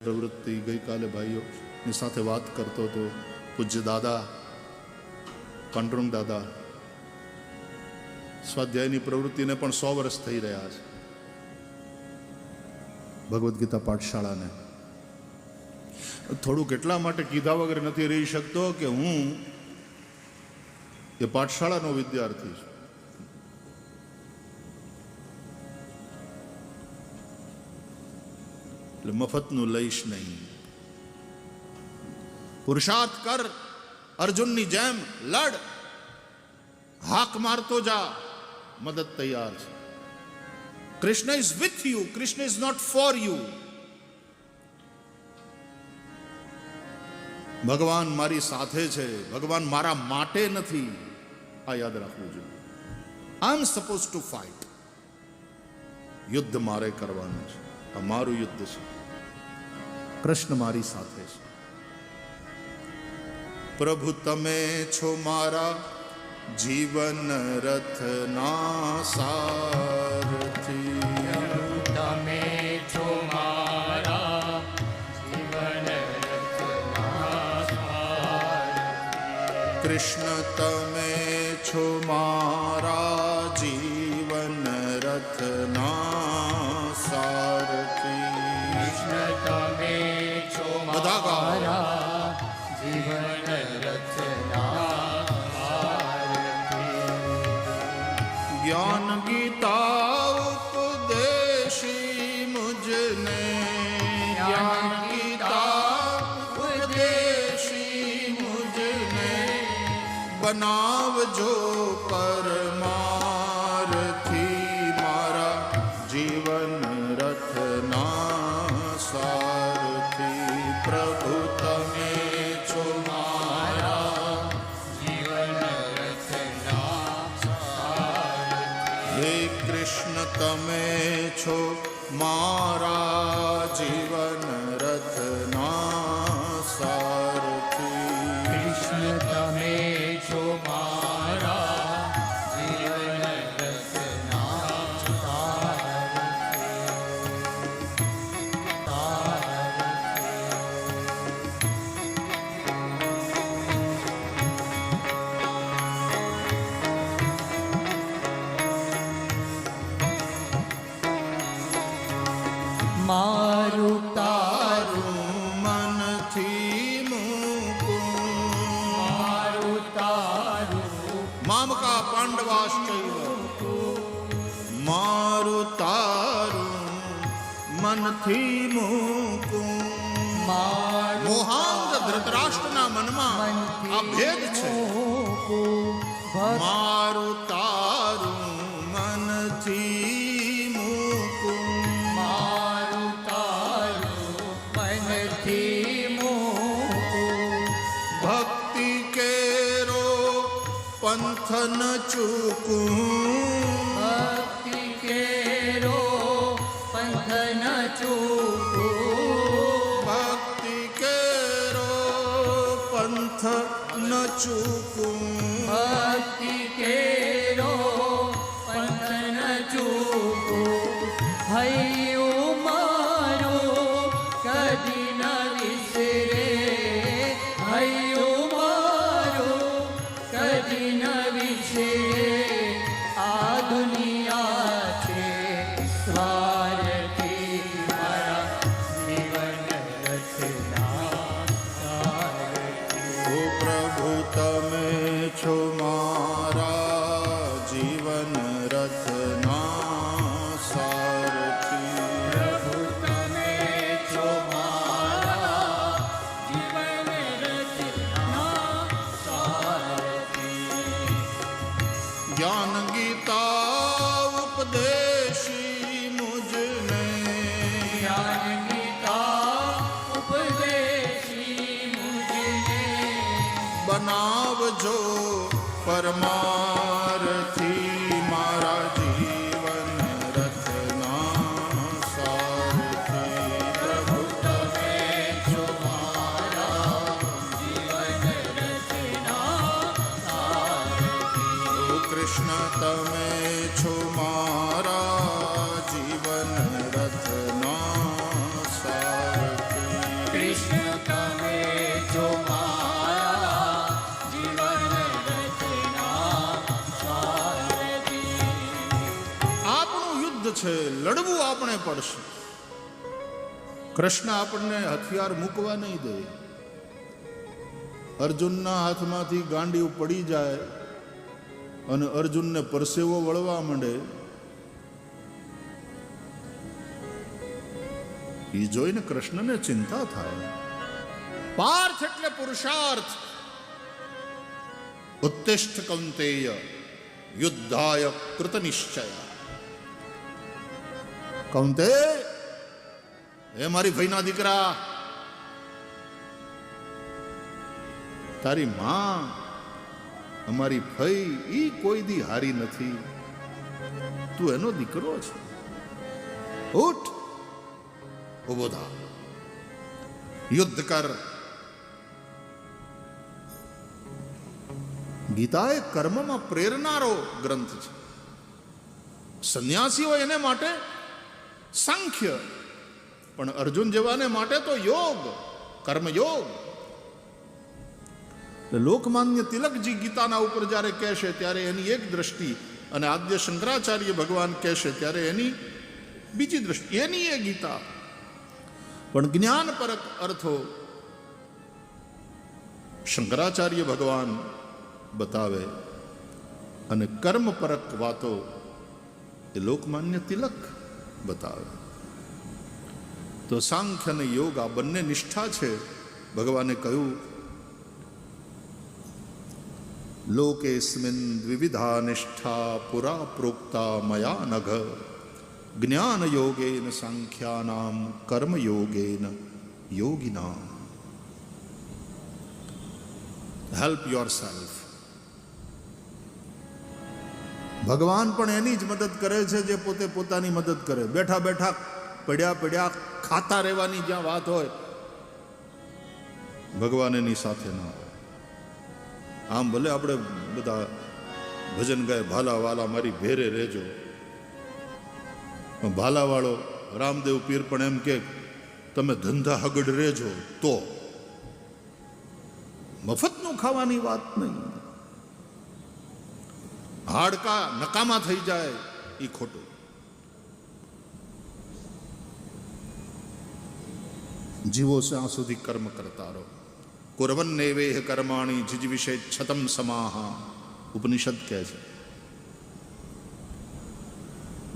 પ્રવૃત્તિ ગઈકાલે ભાઈઓની સાથે વાત કરતો હતો. પૂજ્ય દાદા પાંડુરંગ દાદા સ્વાધ્યાયની પ્રવૃત્તિને પણ 100 વર્ષ થઈ રહ્યા છે. ભગવદ્ ગીતા પાઠશાળાને થોડુંક એટલા માટે કીધા વગર નથી રહી શકતો કે હું એ પાઠશાળાનો વિદ્યાર્થી છું. એટલે મફતનું લઈશ નહીં. પુરુષાર્થ કર, અર્જુનની જેમ લડ, હાક મારતો જા, મદદ તૈયાર છે. Krishna is with you, Krishna is not for you. ભગવાન મારી સાથે છે, ભગવાન મારા માટે નથી. આ યાદ રાખવું જોઈએ. આઈ એમ સપોઝ ટુ ફાઇટ. યુદ્ધ મારે કરવાનું છે. આ મારું યુદ્ધ છે. કૃષ્ણ મારી સાથે છે. પ્રભુ તમે છો મારા જીવન રથના સારથી. તમે છો મારા જીવન રથના સારથી. કૃષ્ણ તમે છો મારા જીવન રથના સારથી. કૃષ્ણ તમે છો બધા ગાઓ. મારા જીવન રથના સારથી. જ્ઞાન ગીતા ઉપદેશી મુજને, જ્ઞાન ગીતા ઉપદેશી મુજને, બનાવજો પરમારથી મારા જીવન રથના સારથી. પ્રભુ તમે છો મારા જીવન રથના સારથી. હે કૃષ્ણ તમે છો મારા જીવન રથના સારથી. કૃષ્ણ તમે છો મારા જીવન રથના સારથી. મારું તારું મનથી મૂકું, મારું તારું મામકા પાંડવાશ્ચૈવ. મારું તારું મનથી મૂકું. મોહાંધ ધૃતરાષ્ટ્રના મનમાં આ ભેદ છે. મારું તારું મનથી મૂકું. મારું તારું મનથી મૂકું. ભક્તિ કેરો પંથ ન ચૂકું. ભક્તિ કેરો પંથ ન ચૂકું. ભક્તિ કેરો પંથ ન ચૂકું. ભક્તિ કેરો પંથ ન ચૂકું. હૈયું મારું કદી ન વિસરે. હૈયું મારું કદી ન વિસરે. આ દુનિયા છે સ્વાર્થી મારા જીવન રથના સારથી. ઓ પ્રભુ તમે છો મારા જીવન રથના સારથી. પ્રભુ તમે છો મારા જીવન રથના સારથી. જ્ઞાન ગીતા ઉપદેશી મુજને, જ્ઞાન ગીતા ઉપદેશી મુજને, બનાવજો પરમારથી મારા જીવન રથના સારથી. પ્રભુ તમે છો મારા જીવન રથના સારથી. ઓ કૃષ્ણ તમે છો મારા જીવન રથના સારથી. કરવાને પડશે. કૃષ્ણ આપણને હથિયાર મૂકવા નહીં દે. અર્જુનના હાથમાંથી ગાંડીઓ પડી જાય અને અર્જુનને પરસેવો વળવા માંડે, એ જોઈને કૃષ્ણને ચિંતા થાય. પાર્થ એટલે પુરુષાર્થ. ઉત્તિષ્ઠ કૌંતેય યુદ્ધાય કૃત નિશ્ચય. કૌંતે, હે મારી ભાઈના દીકરા, તારી માં અમારી ફઈ ઈ કોઈ દી હારી નથી. તું એનો દીકરો છે. ઉઠ, ઉભો થા, યુદ્ધ કર. ગીતા એ કર્મમાં પ્રેરનારો ગ્રંથ છે. સંન્યાસી હોય એને માટે સાંખ્ય, પણ અર્જુન જેવાને માટે તો યોગ, કર્મયોગ. લોકમાન્ય તિલકજી ગીતાના ઉપર જ્યારે કહેશે ત્યારે એની એક દ્રષ્ટિ, અને આદ્ય શંકરાચાર્ય ભગવાન કહેશે ત્યારે એની બીજી દ્રષ્ટિ. એની એ ગીતા પણ જ્ઞાનપરક અર્થો શંકરાચાર્ય ભગવાન બતાવે, અને કર્મપરક વાતો એ લોકમાન્ય તિલક બતાવે. તો સાંખ્ય અને યોગ આ બંને નિષ્ઠા છે. ભગવાને કહ્યું, લોકેસ્મિન દ્વિવિધા નિષ્ઠા પુરા પ્રોક્તા મયા નઘ જ્ઞાન યોગેન સાંખ્યાનામ કર્મયોગેન યોગિનામ. Help yourself. ભગવાન પણ એની જ મદદ કરે છે જે પોતે પોતાની મદદ કરે. બેઠા બેઠા પડ્યા પડ્યા ખાતા રહેવાની જ્યાં વાત હોય, ભગવાન એની સાથે ના હોય. આમ ભલે આપણે બધા ભજન ગાય, ભાલા વાલા મારી ભેરે રહેજો, ભાલાવાળો રામદેવ પીર પણ એમ કે તમે ધંધા હગડ રહેજો, તો મફતનું ખાવાની વાત નહીં. હાડકા નકામા થઈ જાય એ ખોટું. જીવો ત્યાં સુધી કર્મ કરતા રહો. કુર્વન્નેવેહ કર્માણી જીજવિષે છતમ સમાહા, ઉપનિષદ કહે છે.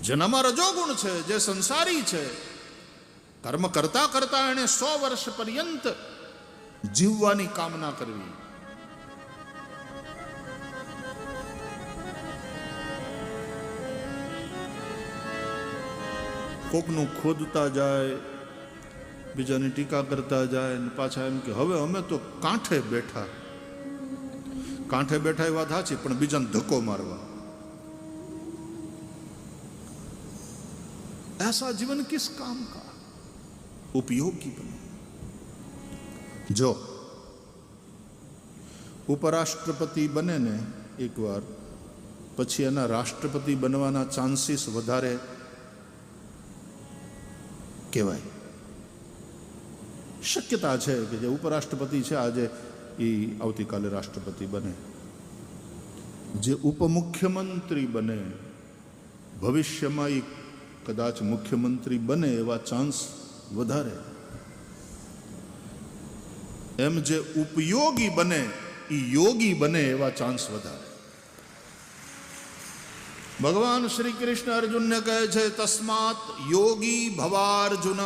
જેનામાં રજોગુણ છે, જે સંસારી છે, કર્મ કરતા કરતા એને 100 વર્ષ પર્યંત જીવવાની કામના કરવી. કોકનું ખોદતા જાય, બીજાની ટીકા કરતા જાય, ને પાછા એમ કે હવે અમે તો કાંઠે બેઠા. કાંઠે બેઠા એ વાત સાચી, પણ બીજાને ધક્કો મારવા. ऐसा जीवन किस काम का? उपयोगी बनो. जो ઉપરાષ્ટ્રપતિ બને ને એકવાર, પછી એના રાષ્ટ્રપતિ બનવાના ચાન્સીસ વધારે કહેવાય. શક્યતા છે કે જે ઉપરાષ્ટ્રપતિ છે આજે એ આવતીકાલે રાષ્ટ્રપતિ બને. જે ઉપમુખ્યમંત્રી બને, ભવિષ્યમાં એ કદાચ મુખ્યમંત્રી બને એવા ચાન્સ વધારે. એમ જે ઉપયોગી બને એ યોગી બને એવા ચાન્સ વધારે. ભગવાન શ્રી કૃષ્ણ અર્જુનને કહે છે, તસ્માત યોગી ભવાર્જુન.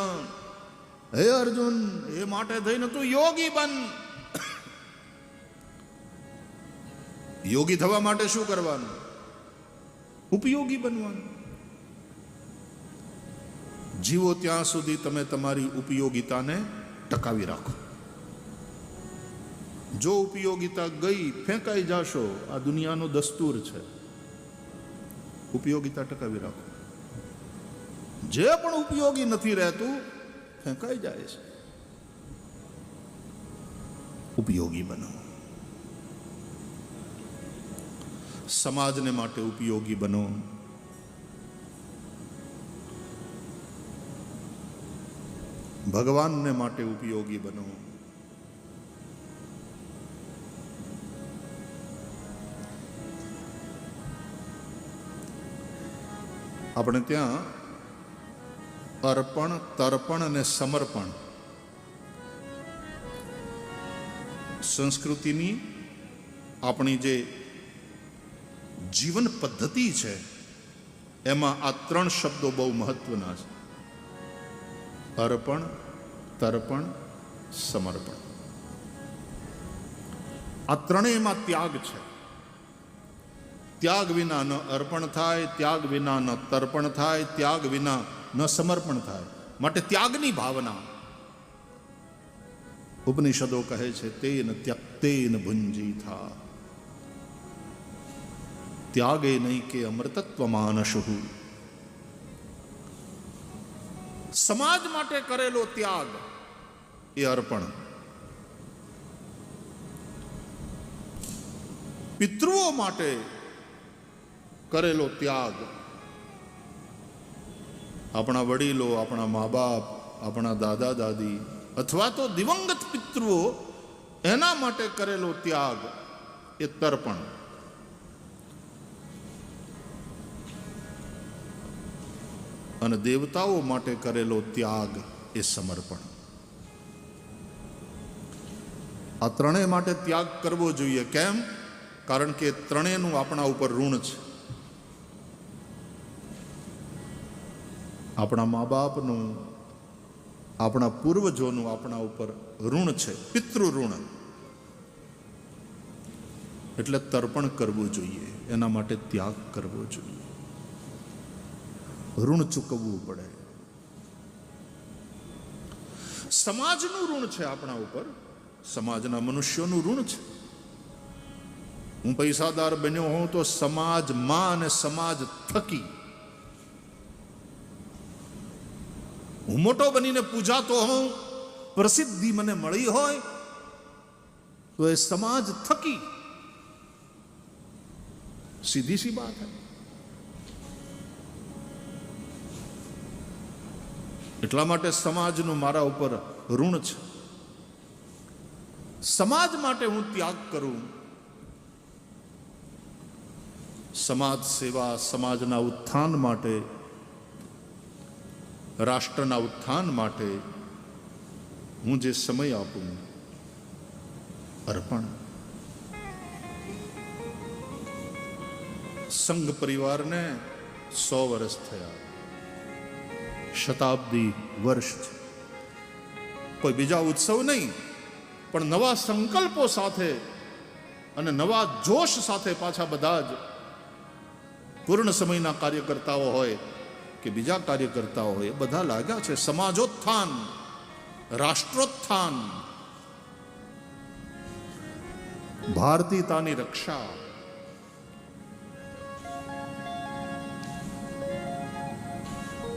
હે અર્જુન, એ માટે થઈને તું યોગી બન. યોગી થવા માટે શું કરવાનું? ઉપયોગી બનવાનું. જીવો ત્યાં સુધી તમે તમારી ઉપયોગિતાને ટકાવી રાખો. જો ઉપયોગિતા ગઈ, ફેંકાઈ જાશો. આ દુનિયાનો દસ્તુર છે. ઉપયોગિતા ટકાવી રાખો. જે પણ ઉપયોગી નથી રહેતું ફેંકાઈ જાય છે. ઉપયોગી બનો. સમાજને માટે ઉપયોગી બનો. ભગવાનને માટે ઉપયોગી બનો. આપણે ત્યાં અર્પણ, તર્પણ અને સમર્પણ સંસ્કૃતિની આપણી જે જીવન પદ્ધતિ છે એમાં આ ત્રણ શબ્દો બહુ મહત્વના છે. અર્પણ, તર્પણ, સમર્પણ. આ ત્રણેયમાં ત્યાગ છે. ત્યાગ વિના ન અર્પણ થાય, ત્યાગ વિના ન તર્પણ થાય, ત્યાગ વિના ન સમર્પણ થાય. માટે ત્યાગની ભાવના ઉપનિષદો કહે છે તેન ત્યક્તેન ભુંજીથા. ત્યાગે નહીં કે અમૃતત્વ માનશુ. સમાજ માટે કરેલો ત્યાગ એ અર્પણ. પિતૃઓ માટે કરેલો ત્યાગ, આપણા વડીલો, આપણા મા બાપ, આપણા દાદા દાદી અથવા તો દિવંગત પિતૃઓ એના માટે કરેલો ત્યાગ એ તર્પણ. અને દેવતાઓ માટે કરેલો ત્યાગ એ સમર્પણ. આ ત્રણેય માટે ત્યાગ કરવો જોઈએ. કેમ? કારણ કે ત્રણેયનું આપણા ઉપર ઋણ છે. આપણા મા બાપનું, આપણા પૂર્વજોનું આપણા ઉપર ઋણ છે, પિતૃ ઋણ. એટલે તર્પણ કરવું જોઈએ, એના માટે ત્યાગ કરવો જોઈએ, ઋણ ચૂકવવું પડે. સમાજનું ઋણ છે આપણા ઉપર, સમાજના મનુષ્યોનું ઋણ છે. હું પૈસાદાર બન્યો હોઉં તો સમાજમાં અને સમાજ થકી. હું મોટો બનીને પૂજાતો હોઉં, પ્રસિદ્ધિ મને મળી હોય તો એ સમાજ થકી. સીધી સી બાત હૈ. એટલા માટે સમાજનું મારા ઉપર ઋણ છે. સમાજ માટે હું ત્યાગ કરું. સમાજ સેવા, સમાજના ઉત્થાન માટે, રાષ્ટ્રના ઉત્થાન માટે હું જે સમય આપું, અર્પણ. સંઘ પરિવારને 100 વર્ષ થયા, શતાબ્દી વર્ષ છે. કોઈ બીજા ઉત્સવ નહીં, પણ નવા સંકલ્પો સાથે અને નવા જોશ સાથે પાછા બધા જ પૂર્ણ સમયના કાર્યકર્તાઓ હોય કે બીજા કાર્યકર્તાઓ હોય, એ બધા લાગ્યા છે સમાજોત્થાન, રાષ્ટ્રોત્થાન, ભારતીયતાની રક્ષા.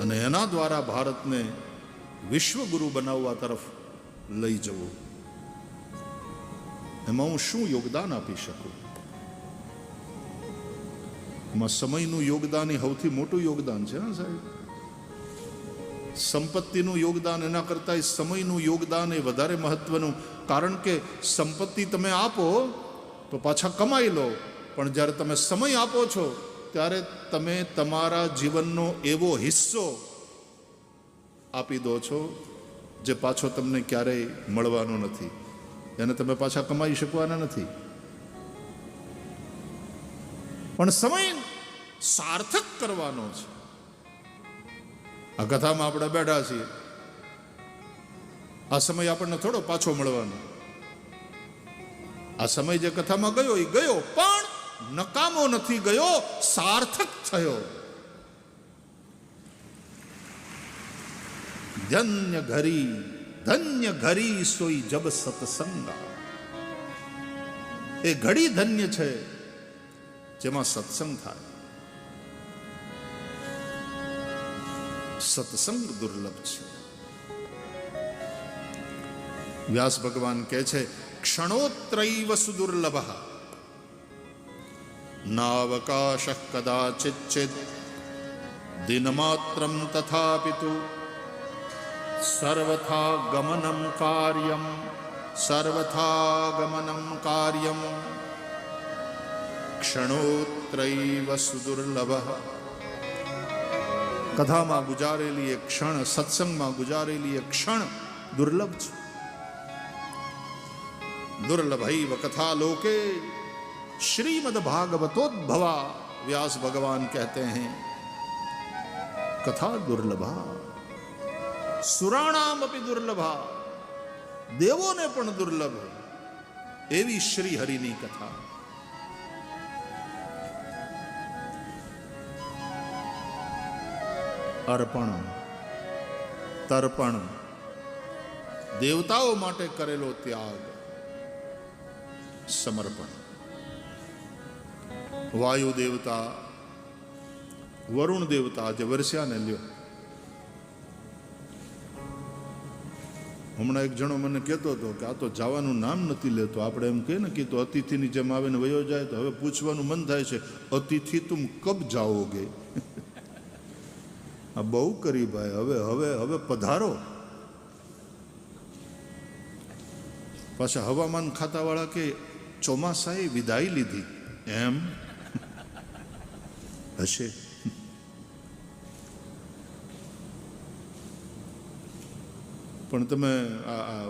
અને એના દ્વારા ભારતને વિશ્વગુરુ બનાવવા તરફ લઈ જવું. એમાં હું શું યોગદાન આપી શકું? એમાં સમયનું યોગદાન એ સૌથી મોટું યોગદાન છે. હા સાહેબ, સંપત્તિનું યોગદાન એના કરતાં સમયનું યોગદાન એ વધારે મહત્વનું. કારણ કે સંપત્તિ તમે આપો તો પાછા કમાઈ લો, પણ જ્યારે તમે સમય આપો છો ત્યારે તમે તમારા જીવનનો એવો હિસ્સો આપી દો છો જે પાછો તમને ક્યારેય મળવાનો નથી. એને તમે પાછા કમાઈ શકવાના નથી. પણ સમય સાર્થક કરવાનો છે. આ કથામાં આપણે બેઠા છીએ, આ સમય આપણને થોડો પાછો મળવાનો. આ સમય જે કથામાં ગયો એ ગયો, પણ નકામો નથી ગયો, સાર્થક થયો. ધન્ય ઘરી સોઈ જબ સત્સંગા. એ ઘડી ધન્ય છે જેમાં સત્સંગ થાય. સત્સંગ દુર્લભ છે. વ્યાસ ભગવાન કહે છે ક્ષણોત્રૈવ સુદુર્લભ નાવકાશ કદાચિત દિનમાત્રમ તથાપિતુ સર્વથા ગમનમ કાર્યમ ક્ષણોત્રૈવ સુદુર્લભ. કથામાં ગુજારેલી એક ક્ષણ, સત્સંગમાં ગુજારેલી એક ક્ષણ દુર્લભ છે. दुर्लभैव कथा लोके श्रीमद् भागवतोद्भवा. व्यास भगवान कहते हैं कथा दुर्लभा, सुराणाम अपि दुर्लभा, देवों ने પણ દુર્લભ એવી શ્રી હરિની કથા. અર્પણ, તર્પણ, દેવતાઓ માટે કરેલો ત્યાગ, સમર્પણ. વાયુ દેવતા, વરુણ દેવતા જે વરસ્યાને લ્યો. હમણાં એક જણો મને કહેતો હતો કે આ તો જવાનું નામ નથી લેતો. આપણે એમ કહીએ ને કે તો અતિથિની જેમ આવીને વયો જાય, તો હવે પૂછવાનું મન થાય છે, અતિથિ તુમ કબ જાઓગે? આ બહુ કરી ભાઈ, હવે હવે હવે પધારો. પાછા હવામાન ખાતાવાળા કે ચોમાસાએ વિદાય લીધી, એમ હશે. પણ તમે આ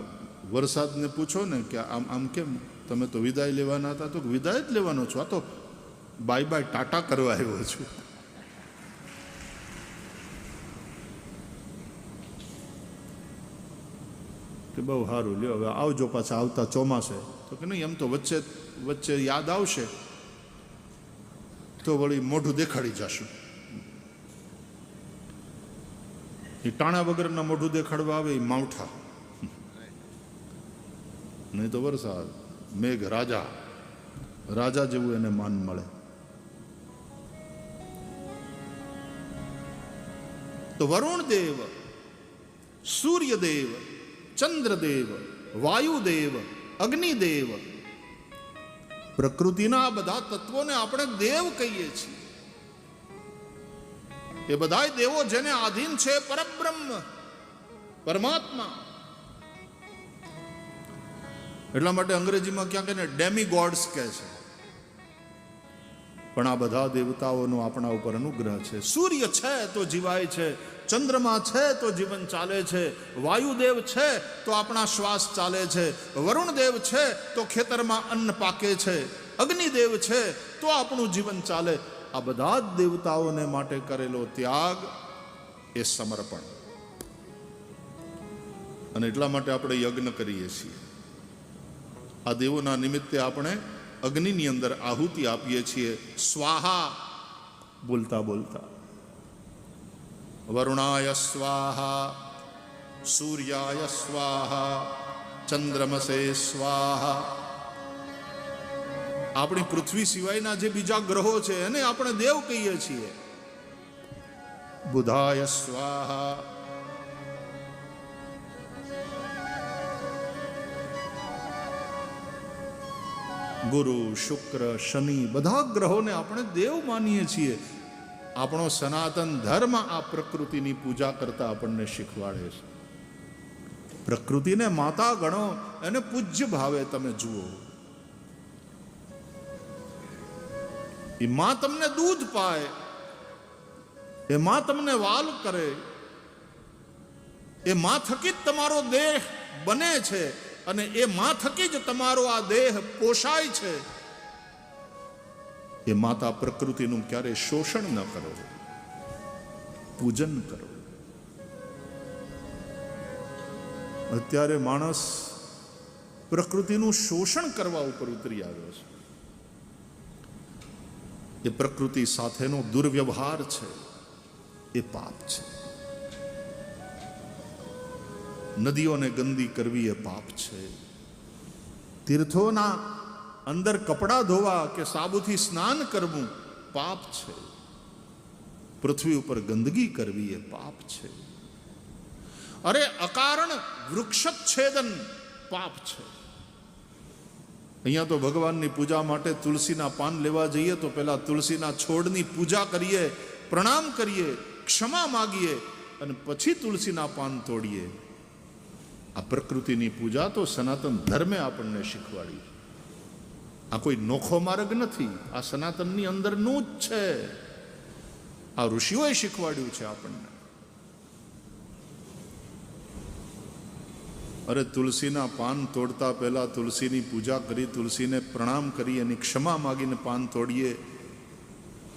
વરસાદને પૂછો ને કે આમ આમ કેમ તમે તો વિદાય લેવાના હતા, તો વિદાય જ લેવાનો છો. આ તો બાય બાય ટાટા કરવા આવ્યો છું. કે બહુ સારું લ્યો, હવે આવજો પાછા આવતા ચોમાસે. તો કે નહીં, એમ તો વચ્ચે વચ્ચે યાદ આવશે તો વળી મોઢું દેખાડી જશું. એ ટાણા વગરના મોઢું દેખાડવા આવે એ માવઠા, નહીં તો વરસાદ. મેઘ રાજા, રાજા જેવું એને માન મળે. તો વરુણ દેવ, સૂર્યદેવ, ચંદ્રદેવ, વાયુદેવ, અગ્નિદેવ, પ્રકૃતિના બધા તત્વોને આપણે દેવ કહીએ છીએ. એ બધા દેવો જેને આધીન છે પરબ્રહ્મ, પરમાત્મા. એટલા માટે અંગ્રેજીમાં ક્યાં કહે ડેમી ગોડ્સ કહે છે. પણ આ બધા દેવતાઓનો આપણા ઉપર અનુગ્રહ છે. સૂર્ય છે તો જીવાય છે, ચંદ્રમા છે તો જીવન ચાલે છે, વાયુદેવ છે તો આપણા શ્વાસ ચાલે છે, વરુણદેવ છે તો ખેતરમાં અન્ન પાકે છે, અગ્નિદેવ છે તો આપણું જીવન ચાલે. આ બધા જ દેવતાઓને માટે કરેલો ત્યાગ એ સમર્પણ. અને એટલા માટે આપણે યજ્ઞ કરીએ છીએ. આ દેવોના નિમિત્તે આપણે અગ્નિની અંદર આહુતિ આપીએ છીએ, સ્વાહા બોલતા બોલતા. વરુણાય સ્વાહા, સૂર્યાય સ્વાહા, ચંદ્રમસે સ્વાહા. આપણી પૃથ્વી સિવાયના જે બીજા ગ્રહો છે એને આપણે દેવ કહીએ છીએ. બુધાય સ્વાહા, ગુરુ, શુક્ર, શનિ, બધા ગ્રહોને આપણે દેવ માનીએ છીએ. આપણો સનાતન ધર્મ આ પ્રકૃતિની પૂજા કરતા આપણને શીખવાડે છે. પ્રકૃતિને માતા ગણો, એને પૂજ્ય ભાવે તમે જુઓ. એ માં તમને દૂધ પાય, એ માં તમને વાલ કરે, એ માં થકી જ તમારો દેહ બને છે અને એ માં થકી જ તમારો આ દેહ પોષાય છે. એ માતા પ્રકૃતિનું ક્યારેય શોષણ ન કરો, પૂજન કરો. અત્યારે માણસ પ્રકૃતિનું શોષણ કરવા ઉપર ઉતરી આવ્યો છે. એ પ્રકૃતિ સાથેનો દુર્વ્યવહાર છે, એ પાપ છે. નદીઓને ગંદી કરવી એ પાપ છે. તીર્થોના અંદર કપડાં ધોવા કે સાબુથી સ્નાન કરવું પાપ છે. પૃથ્વી ઉપર ગંદકી કરવી એ પાપ છે. અરે અકારણ વૃક્ષચ્છેદન પાપ છે. અહીંયા તો ભગવાનની પૂજા માટે તુલસીના પાન લેવા જઈએ તો પહેલા તુલસીના છોડની પૂજા કરીએ, પ્રણામ કરીએ, ક્ષમા માગીએ અને પછી તુલસીના પાન તોડીએ. આ પ્રકૃતિની પૂજા તો સનાતન ધર્મે આપણને શીખવાડી. આ કોઈ નોખો માર્ગ નથી, આ સનાતનની અંદરનું જ છે. આ ઋષિઓએ શીખવાડ્યું છે આપણને. અરે તુલસીના પાન તોડતા પહેલા તુલસીની પૂજા કરી, તુલસીને પ્રણામ કરી, એની ક્ષમા માગીને પાન તોડીએ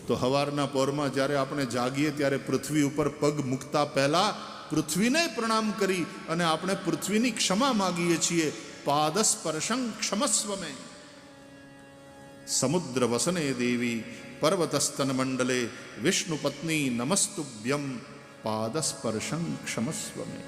તો સવારના પોરમાં જ્યારે આપણે જાગીએ ત્યારે પૃથ્વી ઉપર પગ મૂકતા પહેલા પૃથ્વીને પ્રણામ કરી અને આપણે પૃથ્વીની ક્ષમા માગીએ છીએ. પાદસ્પર્શં ક્ષમસ્વ મે સમુદ્ર વસને દેવી પર્વતસ્તન મંડલે વિષ્ણુ પત્ની નમસ્તુભ્યમ પાદસ્પર્શં ક્ષમસ્વ મે.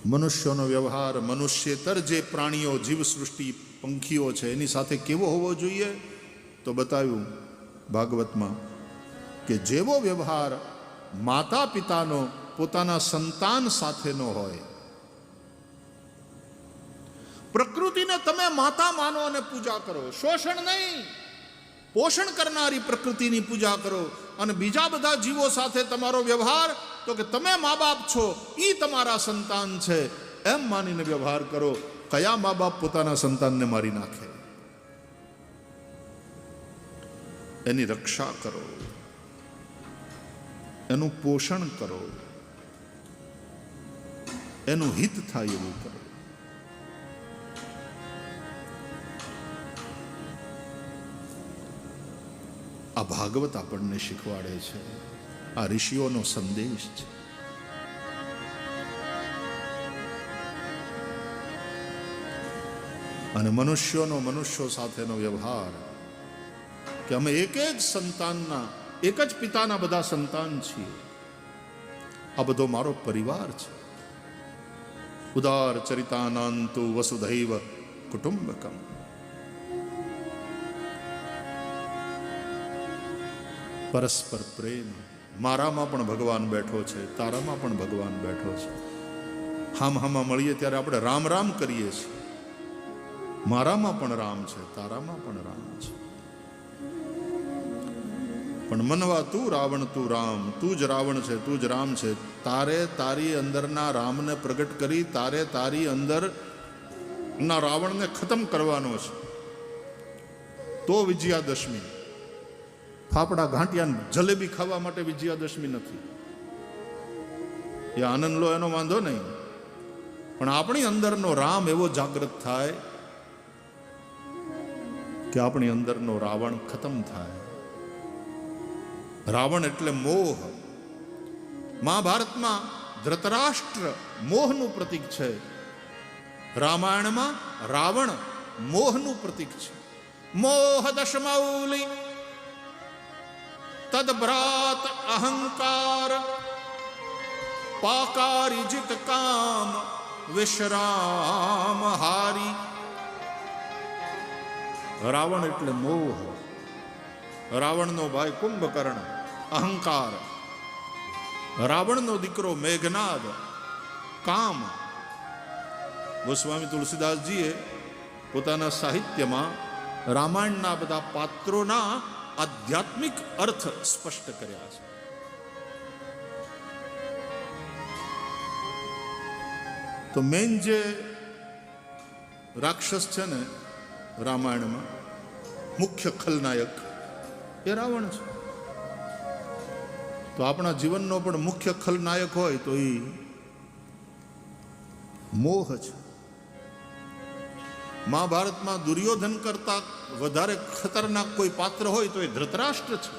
મનુષ્યનો વ્યવહાર મનુષ્યેતર જે પ્રાણીઓ જીવસૃષ્ટિ પંખીઓ છે એની સાથે કેવો હોવો જોઈએ? તો બતાવ્યું ભાગવતમાં કે જેવો વ્યવહાર માતા પિતાનો પોતાના સંતાન સાથેનો હોય. પ્રકૃતિને તમે માતા માનો અને પૂજા કરો, શોષણ નહીં, પોષણ કરનારી પ્રકૃતિની પૂજા કરો. અને બીજા બધા જીવો સાથે તમારો વ્યવહાર તો કે તમે મા બાપ છો, એ તમારા સંતાન છે એમ માનીને વ્યવહાર કરો. કયા મા બાપ પોતાના સંતાનને મારી નાખે? એની રક્ષા કરો, એનું પોષણ કરો, એનું હિત થાય એવું કરો. આ ભાગવત આપણને શીખવાડે છે, આ ઋષિઓનો સંદેશ છે. અને મનુષ્યો સાથેનો વ્યવહાર કે અમે એક જ સંતાનના, એક જ પિતાના બધા સંતાન છીએ. આ બધો મારો પરિવાર છે. ઉદાર ચરિતાનાંતુ વસુધૈવ કુટુંબકમ. પરસ્પર પ્રેમ. મારામાં પણ ભગવાન બેઠો છે, તારામાં પણ ભગવાન બેઠો છે. હામાં મળીએ ત્યારે આપણે રામ રામ કરીએ છીએ. મારામાં પણ રામ છે, તારામાં પણ રામ છે. પણ મનવા તું રાવણ તું રામ, તું જ રાવણ છે, તું જ રામ છે. તારે તારી અંદરના રામને પ્રગટ કરી, તારે તારી અંદર ના રાવણને ખતમ કરવાનો છે. તો વિજયાદશમી. ફાફડા ઘાંટિયા જલેબી ખાવા માટે વિજયાદશમી નથી. એ આનંદ લો એનો વાંધો નહીં, પણ આપણી અંદરનો રામ એવો જાગૃત થાય કે આપણી અંદરનો રાવણ ખતમ થાય. રાવણ એટલે મોહ. મહાભારતમાં ધૃતરાષ્ટ્ર મોહનું પ્રતીક છે, રામાયણમાં રાવણ મોહનું પ્રતીક છે. મોહ દશમૌલી તદભ્રાત અહંકાર પાકારિજિત કામ વિશ્રામ હારી. રાવણ એટલે મોહ. રાવણનો ભાઈ કુંભકર્ણ અહંકાર, રાવણનો દીકરો મેઘનાદ કામ. ગોસ્વામી તુલસીદાસજીએ પોતાના સાહિત્યમાં રામાયણના બધા પાત્રોના આધ્યાત્મિક અર્થ સ્પષ્ટ કર્યા છે. તો મેન જે રાક્ષસ છે ને રામાયણમાં, મુખ્ય ખલનાયક એ રાવણ છે. તો આપણા જીવનનો પણ મુખ્ય ખલનાયક હોય તો એ મોહ છે. મહાભારતમાં દુર્યોધન કરતા વધારે ખતરનાક કોઈ પાત્ર હોય તો એ ધૃતરાષ્ટ્ર છે.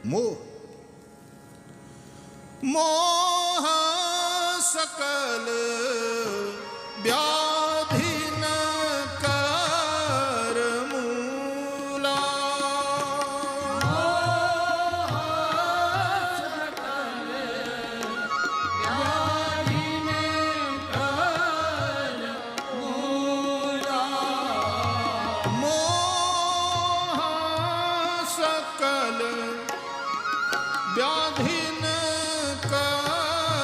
મોહ. મોહ સકલ વ્યાધિન કર મૂલા. व्याधिन कर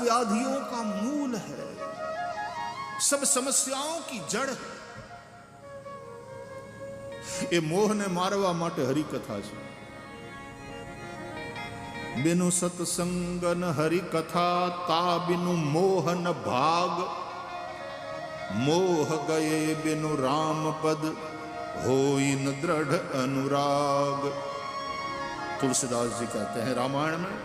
व्याधियों का मूल है, सब समस्याओं की जड़ है. એ મોહને મારવા માટે હરિકથા છે. બિનુ સત્સંગન હરિકથા તા બિનુ મોહન ભાગ, મોહ ગયે બિનુ રામ પદ होई न दृढ़ अनुराग. तुलसीदास जी कहते हैं रामायण में,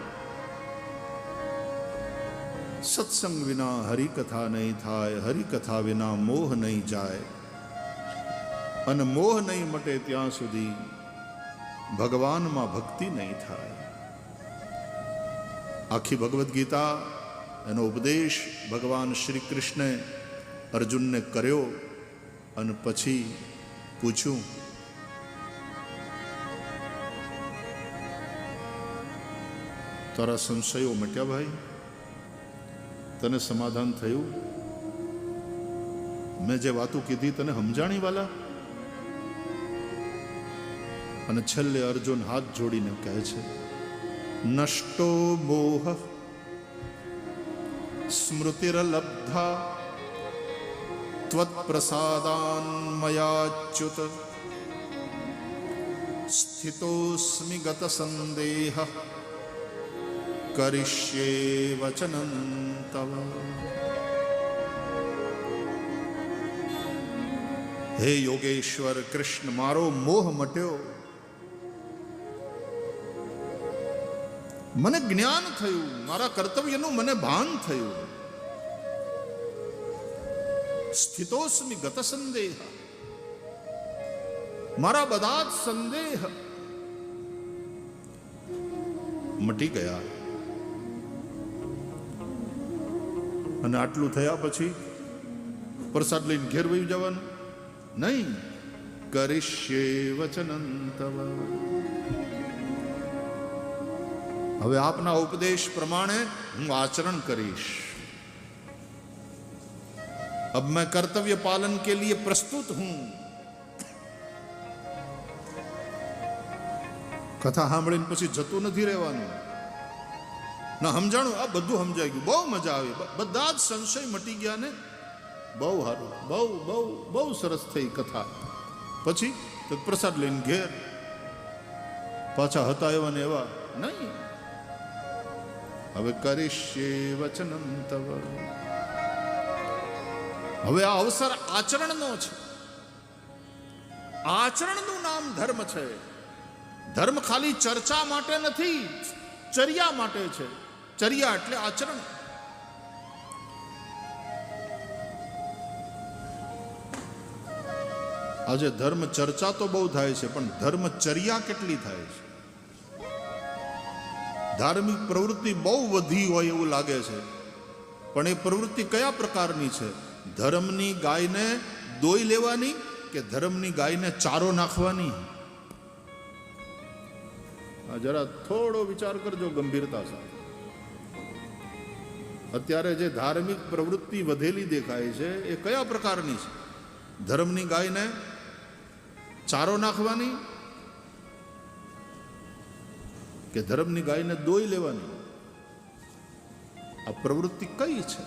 सत्संग विना हरि कथा नहीं થાય, हरि कथा विना मोह नहीं જાય, અને મોહ નહીં મટે ત્યાં સુધી ભગવાનમાં ભક્તિ નહીં થાય. આખી ભગવદ્ ગીતા એનો ઉપદેશ ભગવાન શ્રી કૃષ્ણે અર્જુનને કર્યો અને પછી પૂછ્યું, તારા સંશયો મટ્યા ભાઈ? તને સમાધાન થયું? મેં જે વાતો કીધી તને સમજાણી વાલા? અને છેલ્લે અર્જુન હાથ જોડીને કહે છે, નષ્ટો મોહ સ્મૃતિરલબ્ધા ત્વત્પ્રસાદાન મયાચ્યુત સ્થિતોસ્મિ ગત સંદેહ કરિષ્યે વચનં તવ. હે યોગેશ્વર કૃષ્ણ, મારો મોહ મટ્યો, મને જ્ઞાન થયું, મારા કર્તવ્યનું મને ભાન થયું. સ્થિતોસ્મિ ગત સંદેહ, મારા બધા જ સંદેહ મટી ગયા. અને આટલું થયા પછી પ્રસાદ લઈને ઘેર વહી જવાનું નહીં. કરિષ્યે વચનં તવ. હવે આપના ઉપદેશ પ્રમાણે હું આચરણ કરીશ. अब मैं कर्तव्य पालन के लिए प्रस्तुत हूं. કથા સાંભળીને પછી જતું નથી રહેવાનું. ના સમજાણું, આ બધું સમજાઈ ગયું, બહુ મજા આવી, બધા જ સંશય મટી ગયા ને, બહુ સારું, બહુ બહુ બહુ સરસ થઈ કથા. પછી તો પ્રસાદ લઈને ઘેર પાછા હતા એવા ને એવા નહીં. હવે કરિષ્યે વચનં તવ. હવે આ અવસર આચરણનો છે. આચરણનું નામ ધર્મ છે. ધર્મ ખાલી ચર્ચા માટે નથી, ચર્યા માટે છે. ચર્યા એટલે આચરણ. આજે ધર્મ ચર્ચા તો બહુ થાય છે, પણ ધર્મચર્યા કેટલી થાય છે? ધાર્મિક પ્રવૃત્તિ બહુ વધી હોય એવું લાગે છે, પણ એ પ્રવૃત્તિ કયા પ્રકારની છે? ધર્મની ગાયને દોઈ લેવાની કે ધર્મની ગાયને ચારો નાખવાની? જરા થોડો વિચાર કરજો ગંભીરતા સાથે. અત્યારે જે ધાર્મિક પ્રવૃત્તિ વધેલી દેખાય છે એ કયા પ્રકારની છે? ધર્મની ગાયને ચારો નાખવાની કે ધર્મની ગાયને દોઈ લેવાની? આ પ્રવૃત્તિ કઈ છે?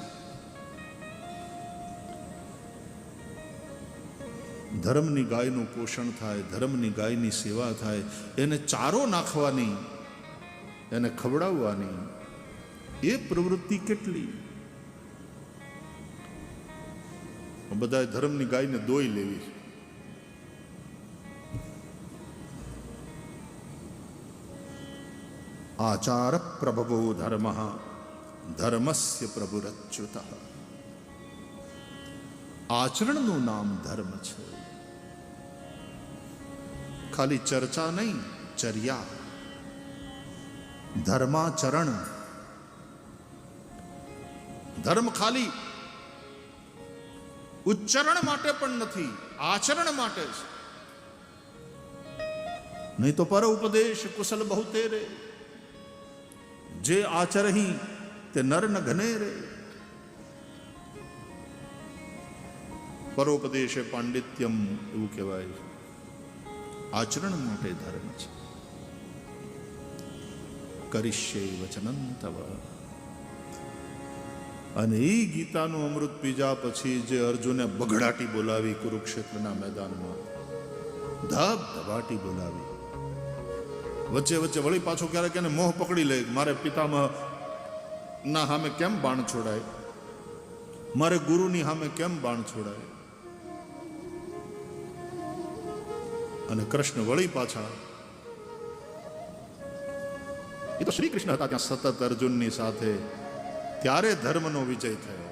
ધર્મની ગાયનું પોષણ થાય, ધર્મની ગાયની સેવા થાય, એને ચારો નાખવાની, એને ખવડાવવાની, એ પ્રવૃત્તિ કેટલી? બધાએ ધર્મની ગાયને દોઈ લેવી છે. આચાર પ્રભવો ધર્મ ધર્મસ્ય પ્રભુરચ્યુત. આચરણનું નામ ધર્મ છે. ખાલી ચર્ચા નહીં, ચર્યા. ધર્માચરણ. ધર્મ ખાલી ઉચ્ચારણ માટે પણ નથી, આચરણ માટે છે. નહીં તો પર ઉપદેશ કુશલ બહુ તેરે, જે આચરહી તે નર ન ઘને રે. પરોપદેશે પાંડિત્યમ એવું કહેવાય છે. આચરણ માટે ધર્મ છે. કરીશ્યે વચનં તવ. અને એ ગીતાનું અમૃત પીજા પછી જે અર્જુને બગડાટી બોલાવી કુરુક્ષેત્રના મેદાનમાં, ધબધબાટી બોલાવી, વચ્ચે વચ્ચે વળી પાછો ક્યારેક એને મોહ પકડી લે, મારે પિતામહ ના સામે કેમ બાણ છોડાય, મારે ગુરુની સામે કેમ બાણ છોડાય. અને કૃષ્ણ વળી પાછા, એ તો શ્રી કૃષ્ણ હતા ત્યાં સતત અર્જુનની સાથે, ત્યારે ધર્મનો વિજય થયો.